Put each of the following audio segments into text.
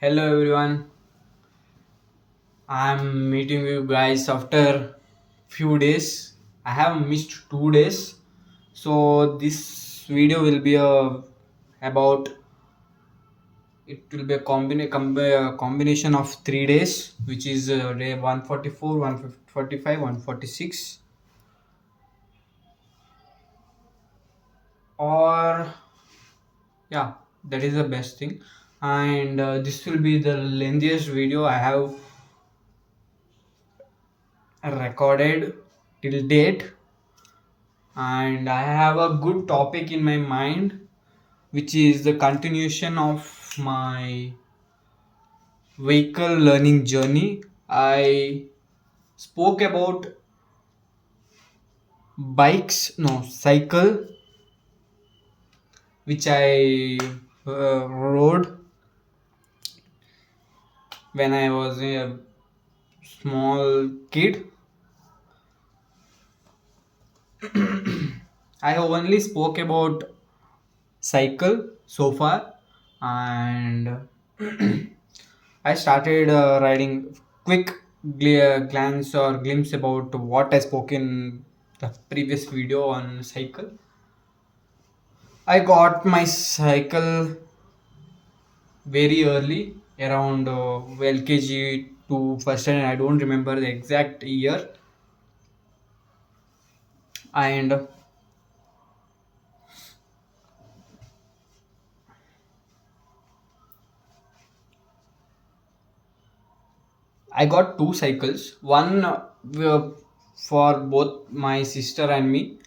Hello everyone. I'm meeting you guys after few days. I have missed 2 days. So this video will be about it will be a combination of 3 days, which is day 144, 145, 146, or yeah, that is the best thing. And this will be the lengthiest video I have recorded till date, and I have a good topic in my mind, which is the continuation of my vehicle learning journey. I spoke about cycle, which I rode when I was a small kid. I only spoke about cycle so far, and I started writing quick glance or glimpse about what I spoke in the previous video on cycle. I got my cycle very early, around LKG to first, and I don't remember the exact year. And I got two cycles. One for both my sister and me,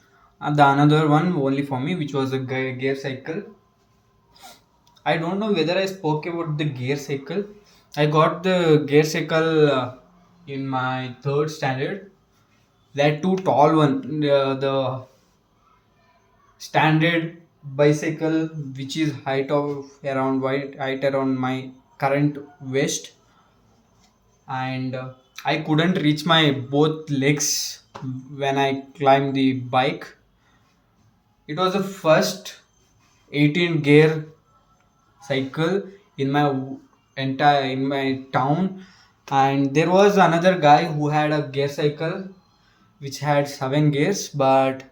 and the another one only for me, which was a gear cycle. I don't know whether I spoke about the gear cycle. I got the gear cycle in my third standard. That too tall one, the standard bicycle, which is height around my current waist, and I couldn't reach my both legs when I climbed the bike. It was the first 18 gear cycle in my entire in my town, and there was another guy who had a gear cycle which had 7 gears, but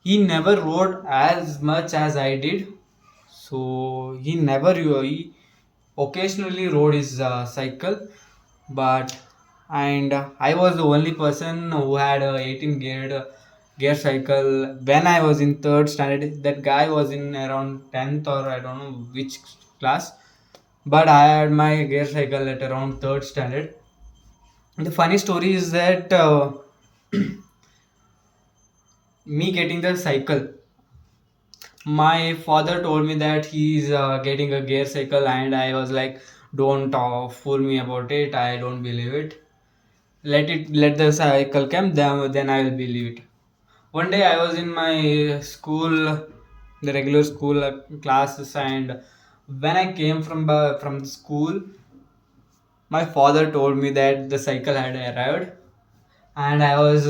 he never rode as much as I did. So he occasionally rode his cycle, but and I was the only person who had a 18 gear cycle when I was in third standard. That guy was in around 10th, or I don't know which class, but I had my gear cycle at around third standard. The funny story is that me getting the cycle, my father told me that he's getting a gear cycle, and I was like, don't fool me about it, I don't believe it. Let the cycle come, then I will believe it. One day I was in my school, the regular school classes, and when I came from the school, my father told me that the cycle had arrived, and I was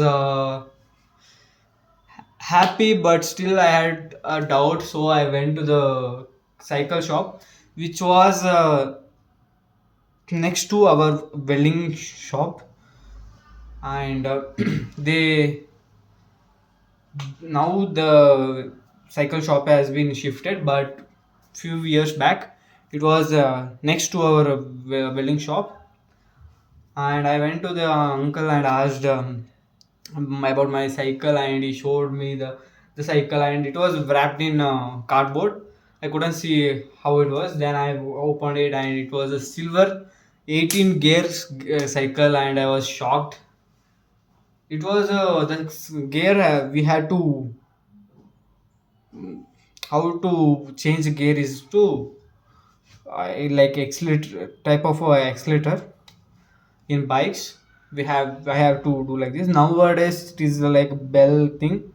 happy, but still I had a doubt. So I went to the cycle shop, which was next to our welding shop, and they now the cycle shop has been shifted, but few years back it was next to our welding shop. And I went to the uncle and asked about my cycle, and he showed me the cycle, and it was wrapped in cardboard. I couldn't see how it was. Then I opened it, and it was a silver 18 gears cycle, and I was shocked. It was the gear we had to how to change the gear is to like accelerator type of accelerator in bikes. I have to do like this. Nowadays it is like bell thing.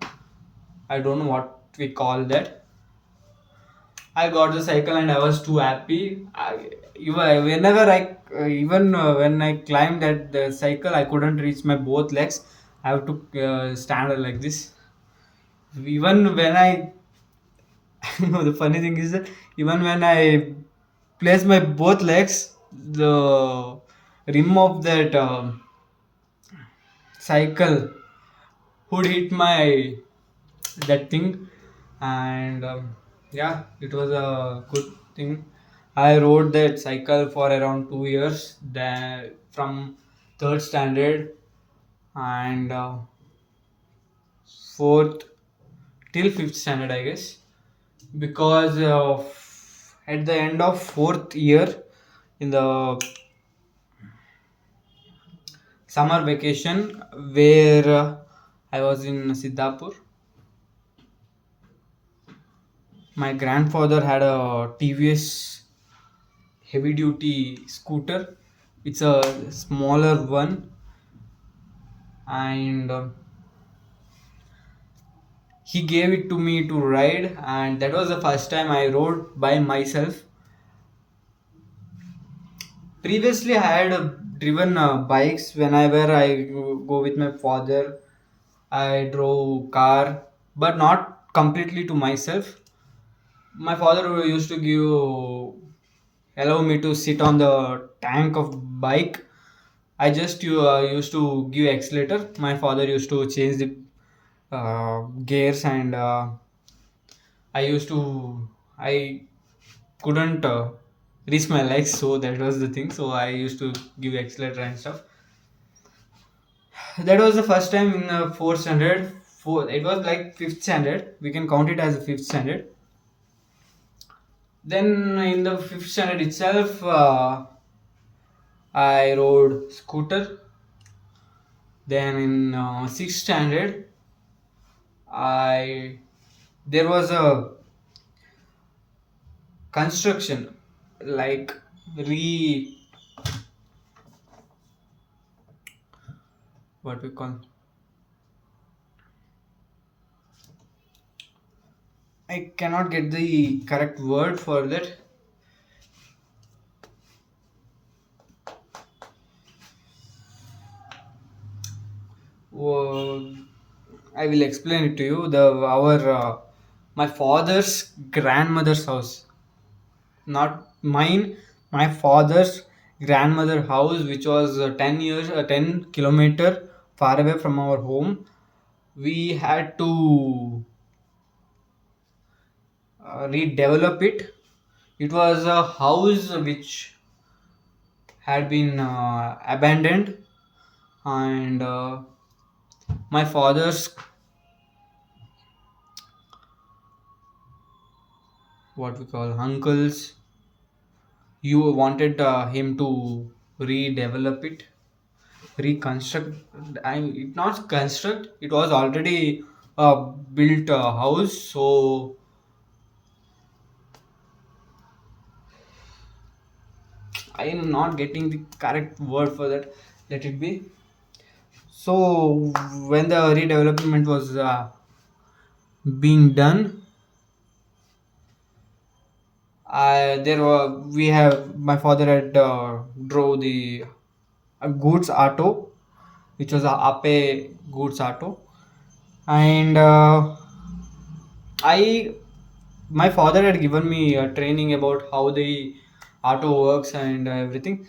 I don't know what we call that. I got the cycle and I was too happy. Even when I climbed that the cycle, I couldn't reach my both legs. I have to stand like this. Even when I, the funny thing is that even when I place my both legs, the rim of that cycle would hit my that thing, and yeah, it was a good thing. I rode that cycle for around 2 years, then from third standard and fourth till fifth standard, I guess, because at the end of fourth year in the summer vacation where I was in Siddhapur, my grandfather had a TVS heavy duty scooter. It's a smaller one, and he gave it to me to ride, and that was the first time I rode by myself. Previously, I had driven bikes whenever I go with my father. I drove car, but not completely to myself. My father used to allow me to sit on the tank of bike. I just used to give accelerator. My father used to change the gears, and I used to I couldn't reach my legs, so that was the thing. So I used to give accelerator and stuff. That was the first time in fourth standard. It was like fifth standard. We can count it as a fifth standard. Then in the fifth standard itself, I rode scooter. Then in sixth standard, I there was a construction, like re what we call, I cannot get the correct word for that. Uh, I will explain it to you. The our My father's grandmother's house, not mine. My father's grandmother house, which was 10 kilometer far away from our home. We had to redevelop it. It was a house which had been abandoned, and my father's, what we call, uncles, you wanted him to redevelop it, reconstruct. I it not construct. It was already a built house, so I am not getting the correct word for that. Let it be. So when the redevelopment was being done, there were we have my father had drove the goods auto, which was a Ape goods auto, and I my father had given me training about how the auto works and everything.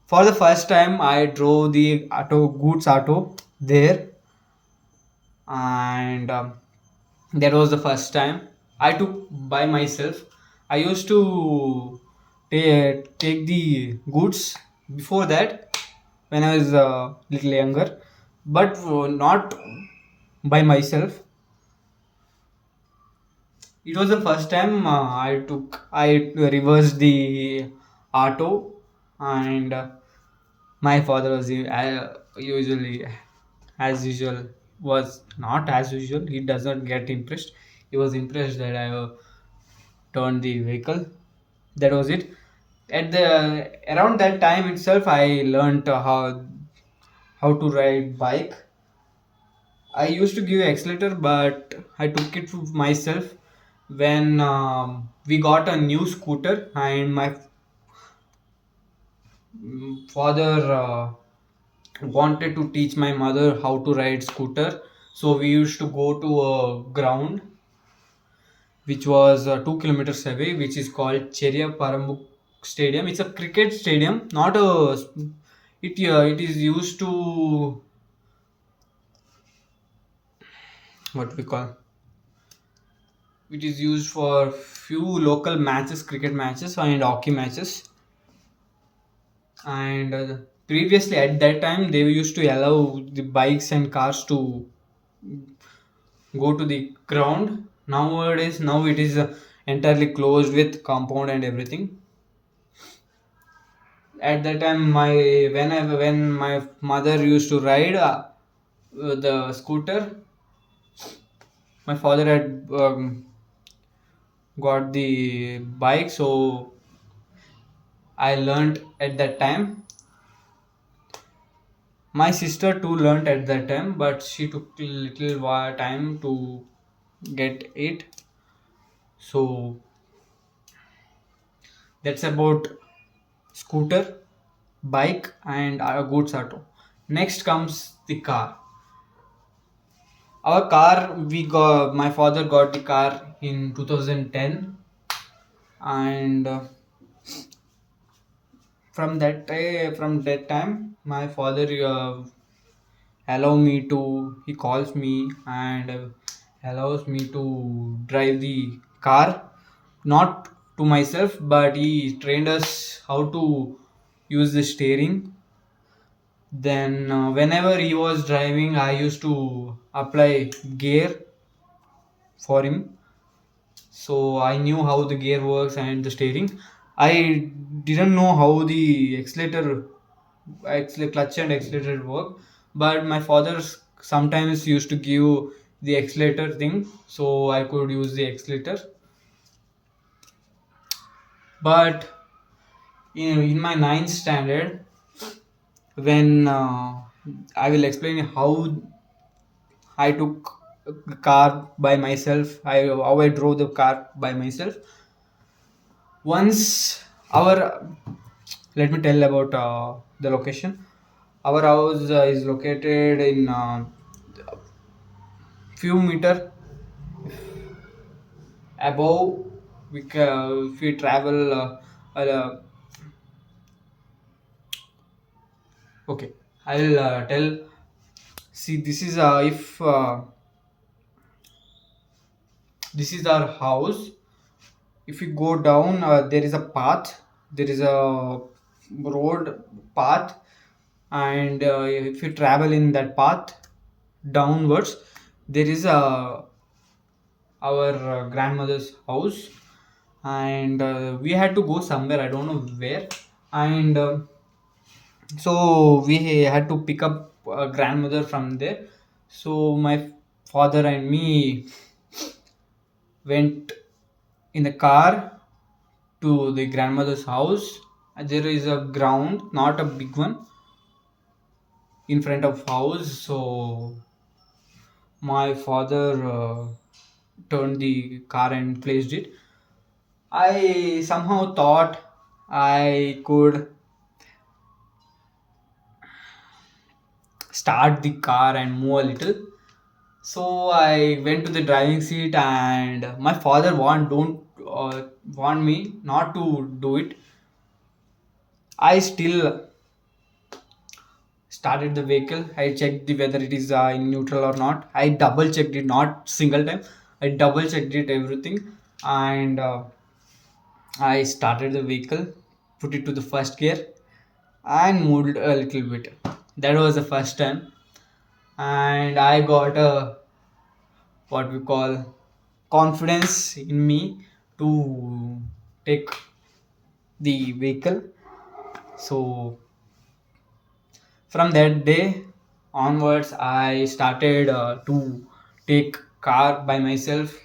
For the first time, I drove the auto goods auto there, and that was the first time I took by myself. I used to take the goods before that when I was little younger, but not by myself. It was the first time I reversed the auto, and my father was usually, as usual, was not as usual. He does not get impressed. He was impressed that I turned the vehicle. That was it. At the around that time itself, I learned how to ride bike. I used to give accelerator, but I took it for myself when we got a new scooter, and my father wanted to teach my mother how to ride scooter. So we used to go to a ground which was 2 kilometers away, which is called Cheria Parambu. stadium. It's a cricket stadium, not a. It is used to what we call. It is used for few local matches, cricket matches and hockey matches. And previously, at that time, they used to allow the bikes and cars to go to the ground. Nowadays, now it is entirely closed with compound and everything. At that time, when my mother used to ride the scooter, my father had got the bike, so I learned at that time. My sister too learned at that time, but she took little time to get it. So that's about scooter, bike, and a goods auto. Next comes the car. Our car, my father got the car in 2010, and from that time, my father allow me to. He calls me and allows me to drive the car, not to myself, but he trained us how to use the steering. Then, whenever he was driving, I used to apply gear for him, so I knew how the gear works and the steering. I didn't know how the clutch and accelerator work, but my father sometimes used to give the accelerator thing, so I could use the accelerator. But in my ninth standard, when I will explain how I took a car by myself. How I drove the car by myself. Once our let me tell about the location. Our house is located in few meter above. If we travel, okay, I'll tell. See, this is if this is our house. If you go down, there is a path. There is a road path, and if you travel in that path downwards, there is a our grandmother's house, and we had to go somewhere. I don't know where, and so we had to pick up grandmother from there. So my father and me went in the car to the grandmother's house. There is a ground, not a big one, in front of house. So my father turned the car and placed it. I somehow thought I could start the car and move a little. So I went to the driving seat, and my father want me not to do it. I still started the vehicle. I checked the whether it is in neutral or not. I double checked it, not single time. I double checked it everything, and I started the vehicle, put it to the first gear, and moved a little bit. That was the first time, and I got a what we call confidence in me to take the vehicle. So from that day onwards, I started to take car by myself.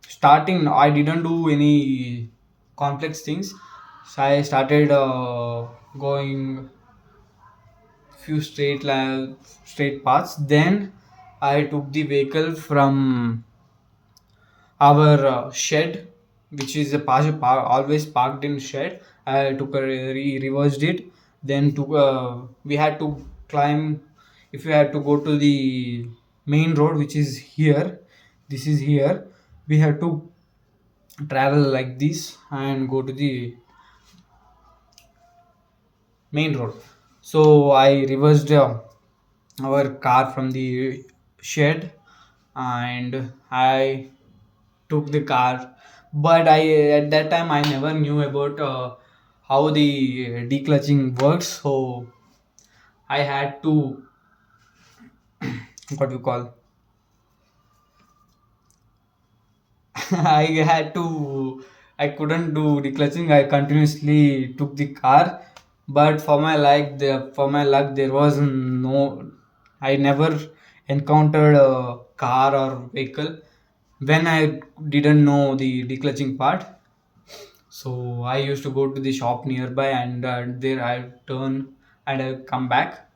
Starting, I didn't do any complex things. So I started going few straight paths. Then I took the vehicle from our shed, which is always parked in shed. I took reversed it. Then took we had to climb. If we had to go to the main road, which is here, this is here. We had to travel like this and go to the main road. So I reversed our car from the shed, and I took the car. But I at that time I never knew about how the declutching works. So I had to, what you call, I had to, I couldn't do declutching. I continuously took the car, but for my luck, there was no. I never encountered a car or vehicle when I didn't know the declutching part. So I used to go to the shop nearby, and there I turn and I come back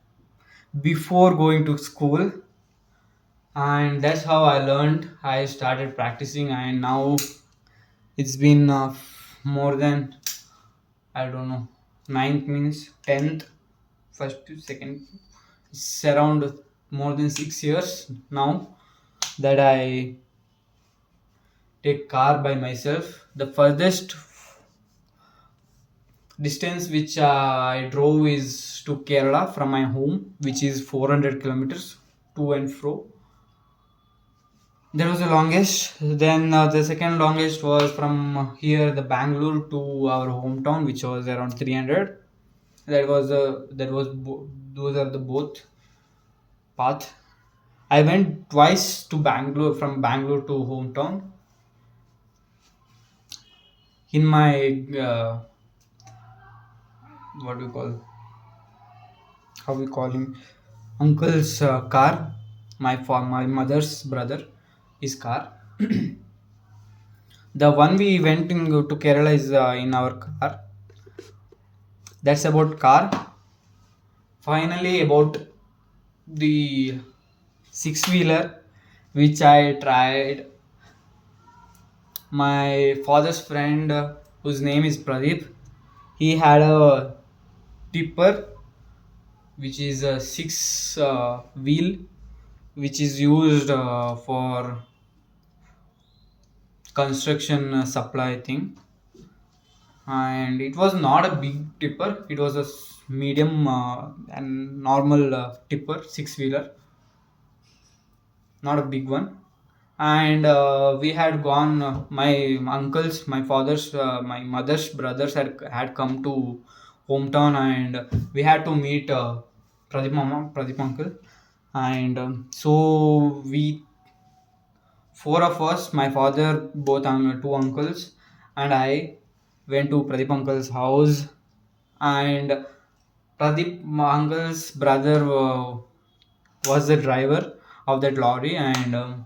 before going to school, and that's how I learned. I started practicing, and now it's been more than, I don't know, ninth means 10th, first to second. It's around more than 6 years now that I take car by myself. The furthest distance which I drove is to Kerala from my home, which is 400 kilometers to and fro. That was the longest. Then the second longest was from here, the Bangalore to our hometown, which was around 300. Those are the both path. I went twice to Bangalore, from Bangalore to hometown in my what do you call, how we call him, uncle's car, my mother's brother, his car. The one we went to Kerala is in our car. That's about car. Finally, about the six wheeler which I tried. My father's friend, whose name is Pradeep, he had a tipper which is a six wheel, which is used for construction supply thing. And it was not a big tipper, it was a medium and normal tipper, six wheeler, not a big one. And we had gone, my uncles, my father's, my mother's brothers had come to hometown, and we had to meet Pradeep uncle. And so we, four of us, my father, both two uncles, and I went to Pradeep uncle's house. And Pradeep my uncle's brother was the driver of that lorry. And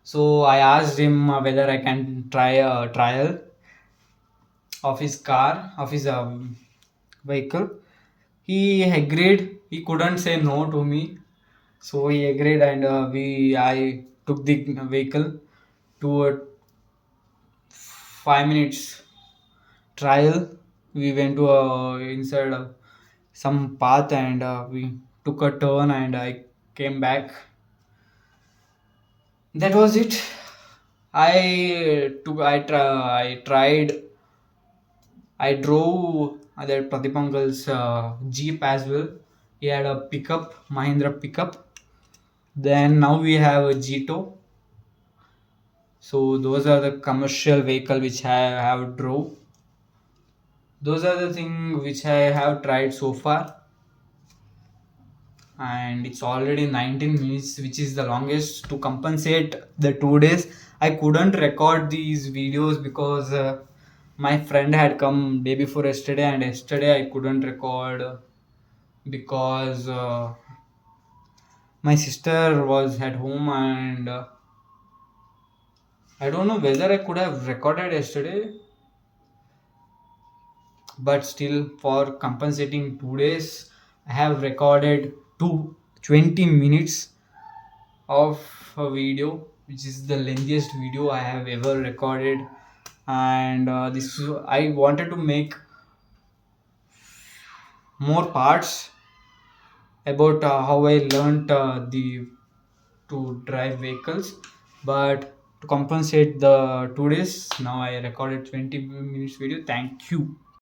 so I asked him whether I can try a trial of his car, of his vehicle. He agreed. He couldn't say no to me, so he agreed, and I took the vehicle to a 5 minutes trial. We went to inside some path, and we took a turn, and I came back. That was it. I tried. I drove that Pratipangal's Jeep as well. He had a pickup, Mahindra pickup. Then now we have a Jeeto. So those are the commercial vehicle which I have drove. Those are the things which I have tried so far. And it's already 19 minutes, which is the longest. To compensate the 2 days, I couldn't record these videos because my friend had come day before yesterday, and yesterday I couldn't record because my sister was at home. And I don't know whether I could have recorded yesterday, but still, for compensating 2 days, I have recorded 20 minutes of a video, which is the lengthiest video I have ever recorded. And I wanted to make more parts about how I learned the to drive vehicles, but to compensate the 2 days, now I recorded 20 minutes video. Thank you.